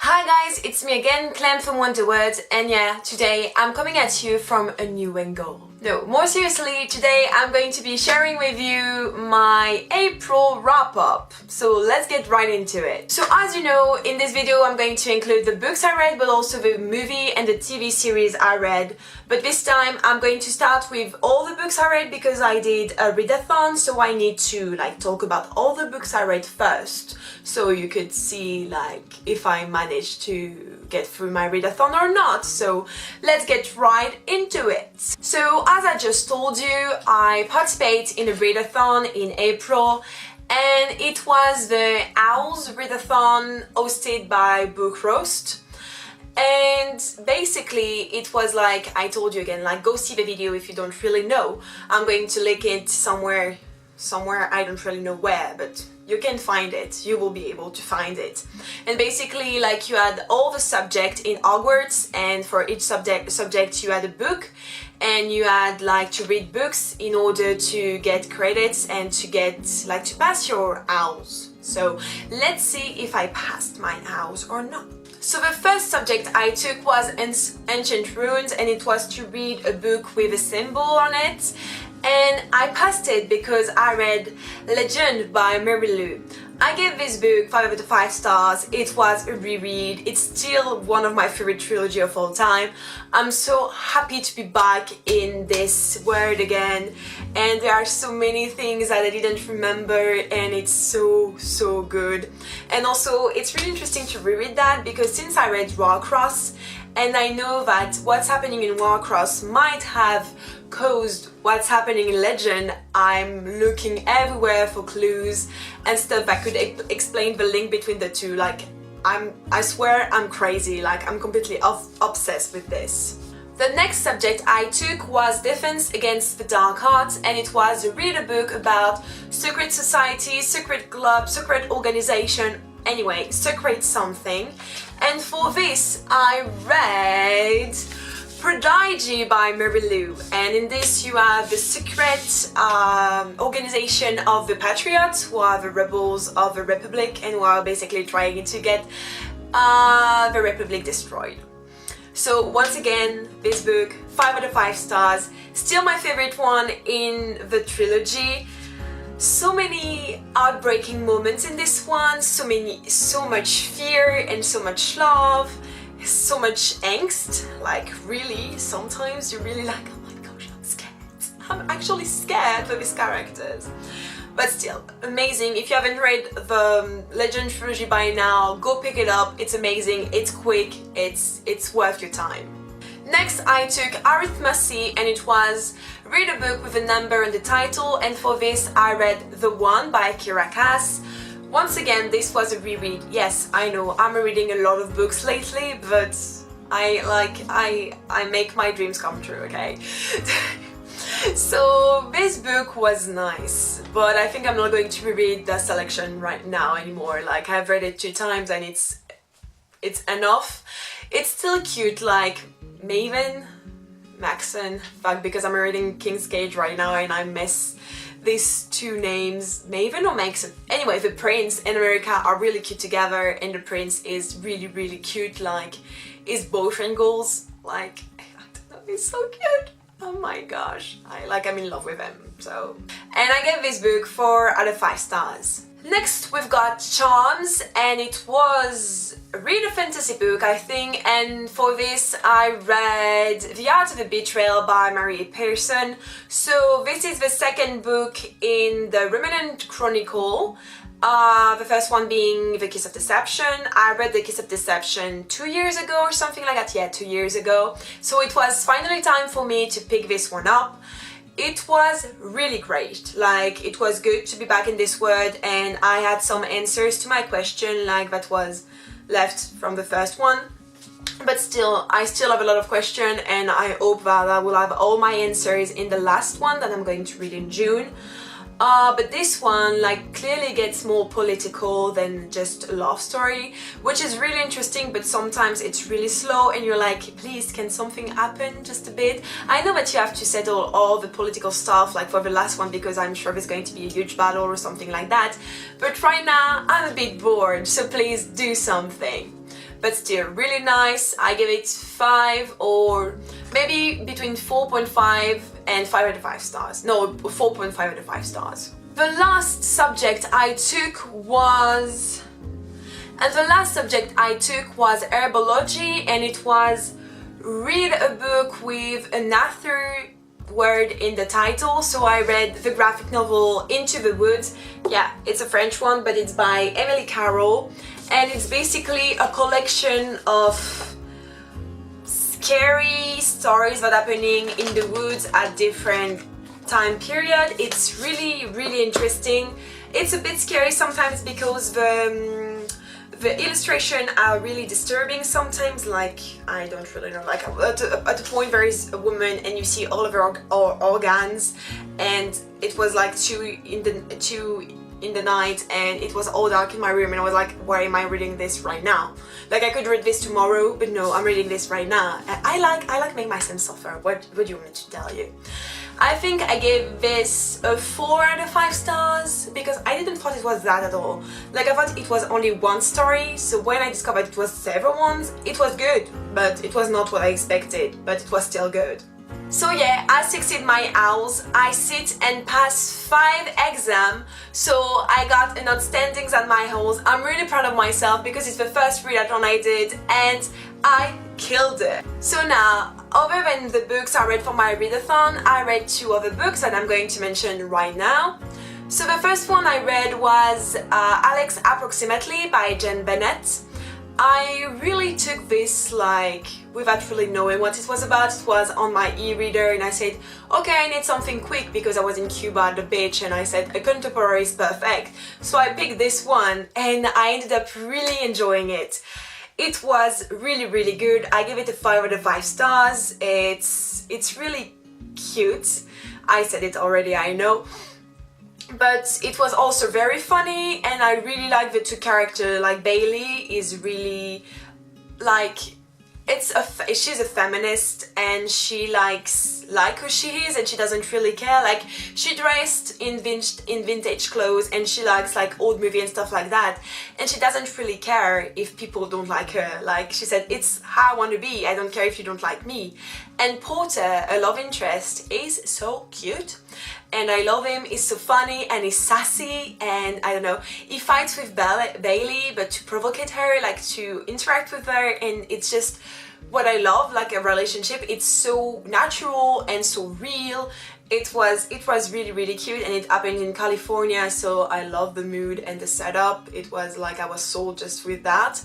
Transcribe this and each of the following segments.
Hi guys, it's me again, Clem from Wanda, and yeah, today I'm coming at you from a new angle. No, more seriously, today I'm going to be sharing with you my April wrap-up. So let's get right into it. So as you know, in this video I'm going to include the books I read, but also the movie and the TV series I read. But this time I'm going to start with all the books I read because I did a readathon, so I need to talk about all the books I read first, so you could see if I managed to get through my readathon or not. So let's get right into it. So as I just told you, I participated in a readathon in April, and it was the Owls readathon hosted by Book Roast. And basically it was like I told you again, go see the video if you don't really know. I'm going to link it somewhere, I don't really know where, but you can find it, you will be able to find it. And basically you had all the subject in Hogwarts, and for each subject you had a book, and you had to read books in order to get credits and to get to pass your owls. So let's see if I passed my owls or not. So the first subject I took was Ancient Runes, and it was to read a book with a symbol on it. And I passed it because I read Legend by Mary Lou. I gave this book 5 out of 5 stars. It was a reread. It's still one of my favorite trilogy of all time. I'm so happy to be back in this world again, and there are so many things that I didn't remember, and it's so good. And also it's really interesting to reread that because since I read Warcross, and I know that what's happening in Warcross might have caused what's happening in Legend, I'm looking everywhere for clues and stuff that could explain the link between the two. I swear I'm crazy, I'm completely obsessed with this. The next subject I took was Defense Against the Dark Arts, and it was to read a book about secret society, secret club, secret organization, anyway, secret something. And for this I read Prada by Mary Lou, and in this you have the secret organization of the Patriots, who are the rebels of the Republic and who are basically trying to get the Republic destroyed. So once again, this book, 5 out of 5 stars, still my favorite one in the trilogy. So many heartbreaking moments in this one, so much fear and so much love, so much angst. Really, sometimes you're really oh my gosh, I'm scared. I'm actually scared for these characters. But still, amazing. If you haven't read the Legend trilogy by now, go pick it up. It's amazing, it's quick, it's worth your time. Next I took Arithmancy, and it was read a book with a number in the title, and for this I read The One by Kira Cass. Once again, this was a reread. Yes, I know, I'm reading a lot of books lately, but I make my dreams come true, okay? So this book was nice, but I think I'm not going to reread the selection right now anymore. I've read it 2 times and it's enough. It's still cute, Maven, Maxon, because I'm reading King's Cage right now and I miss these 2 names, Maven or Maxon. Anyway, the prince and America are really cute together, and the prince is really cute, his boyfriend goals, I don't know, he's so cute. Oh my gosh, I'm in love with him, so. And I gave this book 4 out of 5 stars. Next we've got Charms, and it was read a fantasy book, I think, and for this I read The Art of a Betrayal by Marie Pearson. So this is the second book in the Remnant Chronicle. The first one being The Kiss of Deception. I read The Kiss of Deception 2 years ago or something like that, yeah, 2 years ago. So it was finally time for me to pick this one up. It was really great, it was good to be back in this world, and I had some answers to my question that was left from the first one. But still, I still have a lot of questions, and I hope that I will have all my answers in the last one that I'm going to read in June. But this one clearly gets more political than just a love story, which is really interesting, but sometimes it's really slow and you're please, can something happen just a bit? I know that you have to settle all the political stuff for the last one, because I'm sure there's going to be a huge battle or something like that, but right now I'm a bit bored, so please do something. but still really nice. I give it 5 or maybe between 4.5 and 5 out of 5 stars. No, 4.5 out of 5 stars. The last subject I took was herbology, and it was read a book with another word in the title. So I read the graphic novel Into the Woods. Yeah, it's a French one, but it's by Emily Carroll, and it's basically a collection of scary stories that are happening in the woods at different time period. It's really interesting. It's a bit scary sometimes because the illustrations are really disturbing sometimes, like, I don't really know, like at a point there is a woman and you see all of her organs, and it was like 2 in the night and it was all dark in my room, and I was like, why am I reading this right now? Like, I could read this tomorrow, but no, I'm reading this right now. And I like make myself suffer. What do you want me to tell you? I think I gave this a 4 out of 5 stars because I didn't thought it was that at all. Like, I thought it was only one story, so when I discovered it was several ones, it was good, but it was not what I expected, but it was still good. So yeah, I succeed my owls. I sit and pass 5 exams, so I got an outstanding at my owls. I'm really proud of myself because it's the first readathon I did and I killed it. So now, other than the books I read for my readathon, I read 2 other books that I'm going to mention right now. So the first one I read was Alex Approximately by Jen Bennett. I really took this like without really knowing what it was about. It was on my e-reader and I said, okay, I need something quick because I was in Cuba at the beach, and I said a contemporary is perfect. So I picked this one and I ended up really enjoying it. It was really good. I gave it a 5 out of 5 stars. It's really cute. I said it already, I know. But it was also very funny, and I really like the 2 characters. Like, Bailey is really like, she's a feminist and she likes who she is and she doesn't really care. Like, she dressed in vintage clothes and she likes like old movie and stuff like that, and she doesn't really care if people don't like her. Like, she said, it's how I want to be, I don't care if you don't like me. And Porter, a love interest, is so cute and I love him. He's so funny and he's sassy, and I don't know, he fights with Bailey but to provoke her, like to interact with her, and it's just what I love, like a relationship. It's so natural and so real. It was really cute, and it happened in California, so I love the mood and the setup. It was like I was sold just with that.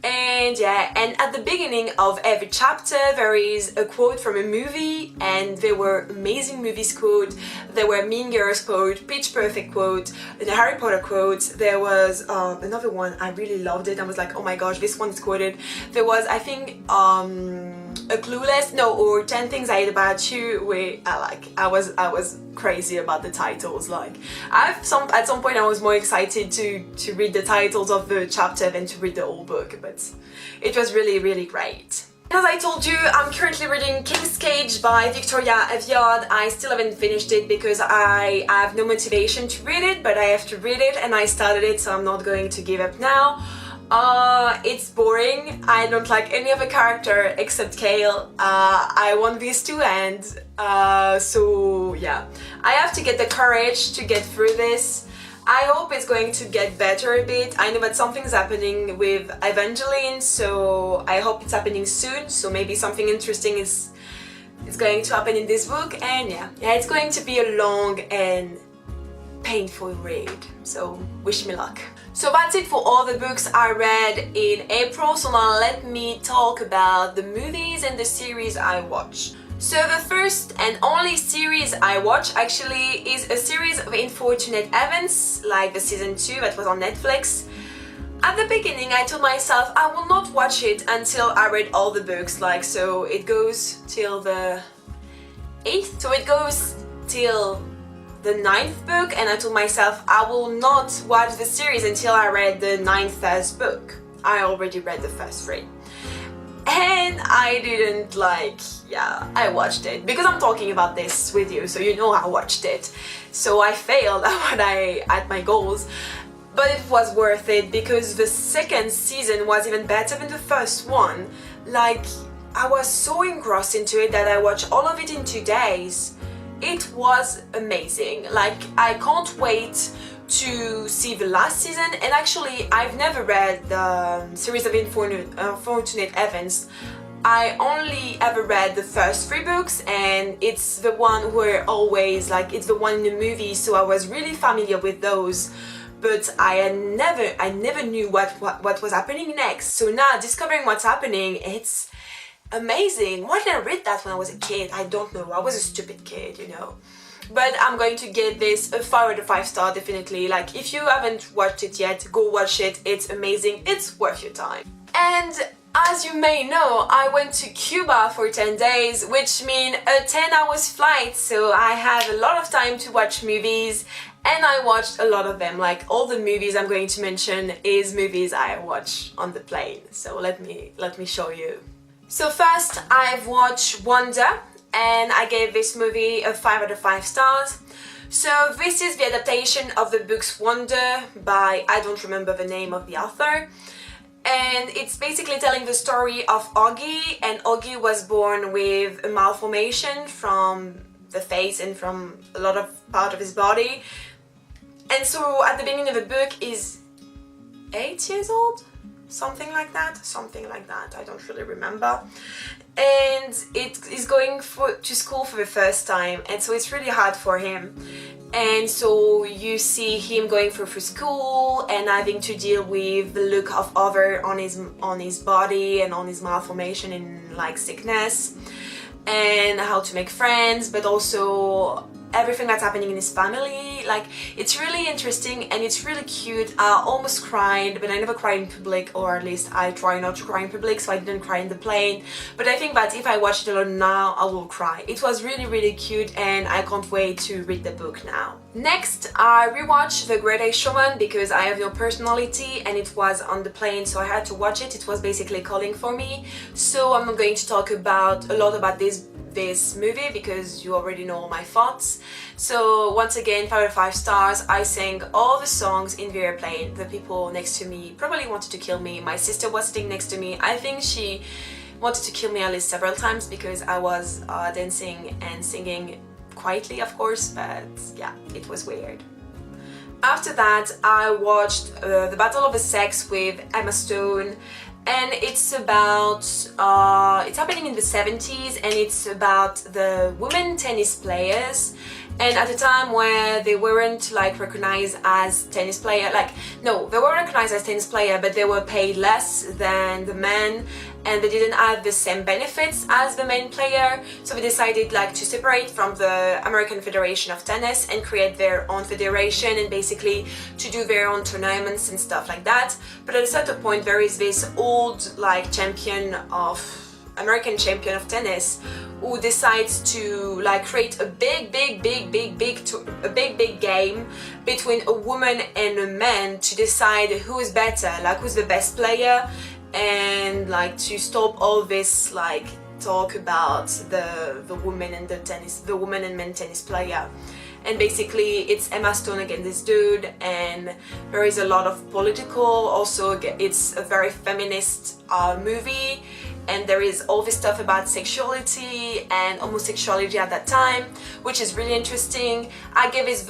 And yeah, and at the beginning of every chapter there is a quote from a movie, and there were amazing movies quote, there were Mean Girls quote, Pitch Perfect quote, and a Harry Potter quote. There was another one, I really loved it. I was like, oh my gosh, this one's quoted. There was, I think, a Clueless, no, or 10 Things I Hate About You, where I was crazy about the titles. Like, at some point I was more excited to read the titles of the chapter than to read the whole book, but it was really great. As I told you, I'm currently reading King's Cage by Victoria Aveyard. I still haven't finished it because I have no motivation to read it, but I have to read it and I started it, so I'm not going to give up now. It's boring. I don't like any other character except Kale. I want these 2 ends. So yeah, I have to get the courage to get through this. I hope it's going to get better a bit. I know that something's happening with Evangeline, so I hope it's happening soon. So maybe something interesting is going to happen in this book, and yeah, it's going to be a long and painful read. So wish me luck. So that's it for all the books I read in April. So now let me talk about the movies and the series I watched. So the first and only series I watched actually is a series of Unfortunate Events, like the season 2 that was on Netflix. At the beginning I told myself I will not watch it until I read all the books, like, so it goes till the 8th, so it goes till the 9th book, and I told myself I will not watch the series until I read the 9th first book. I already read the first 3. And I didn't I watched it because I'm talking about this with you, so you know I watched it. So I failed at my goals. but it was worth it because the second season was even better than the first one. Like, I was so engrossed into it that I watched all of it in 2 days. It was amazing. Like, I can't wait to see the last season. And actually, I've never read the series of Unfortunate Events. I only ever read the first 3 books, and it's the one where always, like, it's the one in the movie, so I was really familiar with those, but I never knew what was happening next. So now discovering what's happening, it's amazing. Why did I read that when I was a kid? I don't know. I was a stupid kid, you know. But I'm going to give this a 5 out of 5 star, definitely. Like, if you haven't watched it yet, go watch it. It's amazing. It's worth your time. And as you may know, I went to Cuba for 10 days, which means a 10-hour flight, so I had a lot of time to watch movies, and I watched a lot of them. Like, all the movies I'm going to mention is movies I watch on the plane. So let me show you. So first, I've watched Wanda, and I gave this movie a 5 out of 5 stars. So this is the adaptation of the books Wanda by, I don't remember the name of the author. And it's basically telling the story of Augie, and Augie was born with a malformation from the face and from a lot of part of his body. And so at the beginning of the book he's 8 years old? Something like that, I don't really remember. And he's going to school for the first time, and so it's really hard for him. And so you see him going through school and having to deal with the look of other on his body and on his malformation and like sickness, and how to make friends, but also everything that's happening in his family. Like, it's really interesting and it's really cute. I almost cried, but I never cry in public, or at least I try not to cry in public, so I didn't cry in the plane. But I think that if I watch it alone now, I will cry. It was really cute, and I can't wait to read the book now. Next, I rewatched The Greatest Showman because I have no personality and it was on the plane, so I had to watch it. It was basically calling for me. So I'm not going to talk a lot about this movie because you already know my thoughts. So once again, 5 out of 5 stars. I sang all the songs in the airplane. The people next to me probably wanted to kill me. My sister was sitting next to me. I think she wanted to kill me at least several times because I was dancing and singing quietly, of course, but yeah, it was weird. After that, I watched The Battle of the Sex with Emma Stone, and it's about, it's happening in the 70s, and it's about the women tennis players, and at a time where they weren't like recognized as tennis player, like, no, they were recognized as tennis player, but they were paid less than the men, and they didn't have the same benefits as the main player, so they decided like to separate from the American Federation of Tennis and create their own federation, and basically to do their own tournaments and stuff like that. But at a certain point there is this old like American champion of tennis who decides to like create a big game between a woman and a man to decide who is better, like who's the best player, and like to stop all this like talk about the woman and men tennis player. And basically it's Emma Stone against this dude, and there is a lot of political, also it's a very feminist movie, and there is all this stuff about sexuality and homosexuality at that time, which is really interesting. I gave this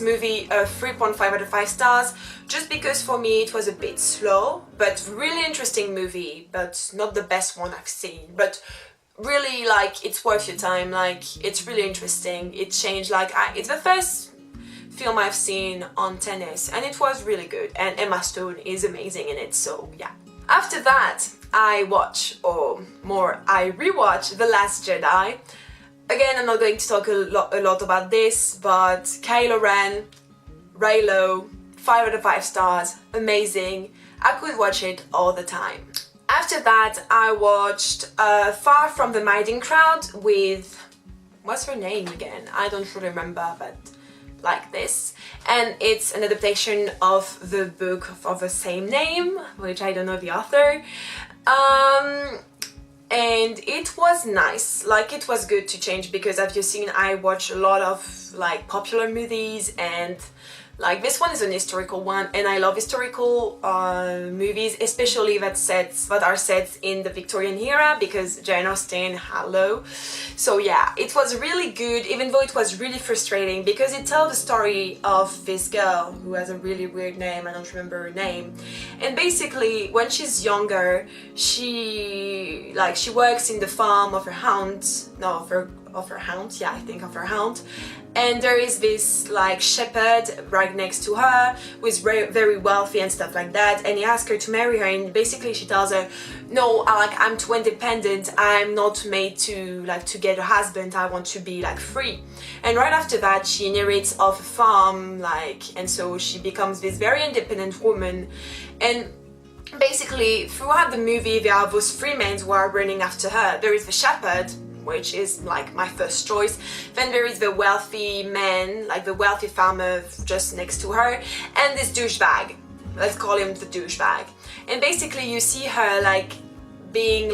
movie a 3.5 out of 5 stars, just because for me it was a bit slow, but really interesting movie, but not the best one I've seen. But really, like, it's worth your time. Like, it's really interesting. It changed, like, it's the first film I've seen on tennis, and it was really good, and Emma Stone is amazing in it, so yeah. After that, I rewatch The Last Jedi. Again, I'm not going to talk a lot about this, but Kylo Ren, Reylo, 5 out of 5 stars, amazing. I could watch it all the time. After that, I watched Far From the Madding Crowd with, what's her name again? I don't really remember, but like this. And it's an adaptation of the book of the same name, which I don't know the author. And it was nice, like it was good to change, because as you've seen, I watch a lot of like popular movies, and Like this one is an historical one, and I love historical movies, especially that are set in the Victorian era, because Jane Austen, hello. So yeah, it was really good, even though it was really frustrating, because it tells the story of this girl who has a really weird name, I don't remember her name. And basically, when she's younger, she works in the farm of her aunt, and there is this like shepherd right next to her who is very wealthy and stuff like that, and he asks her to marry her, and basically she tells her, no, I'm too independent, I'm not made to get a husband, I want to be free. And right after that she inherits off a farm, and so she becomes this very independent woman. And basically throughout the movie there are those three men who are running after her. There is the shepherd, which is my first choice. Then there is the wealthy man, the wealthy farmer just next to her, and this douchebag. Let's call him the douchebag. And basically you see her being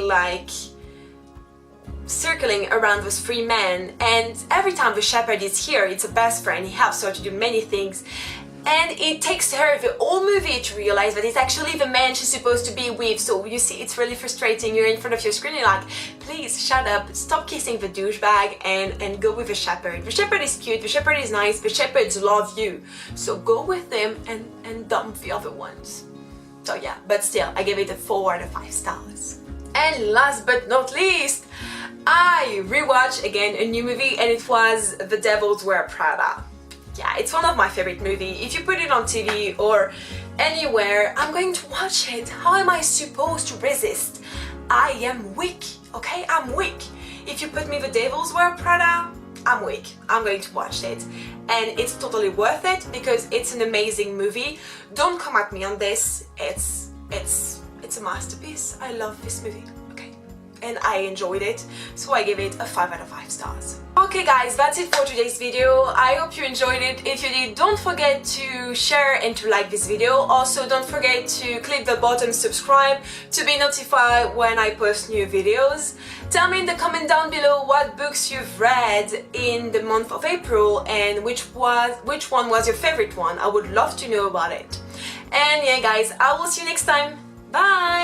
circling around those three men, and every time the shepherd is here, it's a best friend, he helps her to do many things. And it takes her the whole movie to realize that it's actually the man she's supposed to be with. So you see, it's really frustrating. You're in front of your screen, you're like, please shut up, stop kissing the douchebag and go with the shepherd. The shepherd is cute, the shepherd is nice, the shepherds love you. So go with them and dump the other ones. So yeah, but still, I gave it a 4 out of 5 stars. And last but not least, I rewatched again a new movie, and it was The Devils Wear Prada. Yeah, it's one of my favorite movies. If you put it on TV or anywhere, I'm going to watch it. How am I supposed to resist? I am weak, okay? I'm weak. If you put me The Devils Wear Prada, I'm weak. I'm going to watch it. And it's totally worth it because it's an amazing movie. Don't come at me on this. It's a masterpiece. I love this movie. And I enjoyed it, so I give it a 5 out of 5 stars. Okay guys, that's it for today's video. I hope you enjoyed it. If you did, don't forget to share and to like this video. Also, don't forget to click the button subscribe to be notified when I post new videos. Tell me in the comment down below what books you've read in the month of April and which one was your favorite one. I would love to know about it. And yeah guys, I will see you next time. Bye!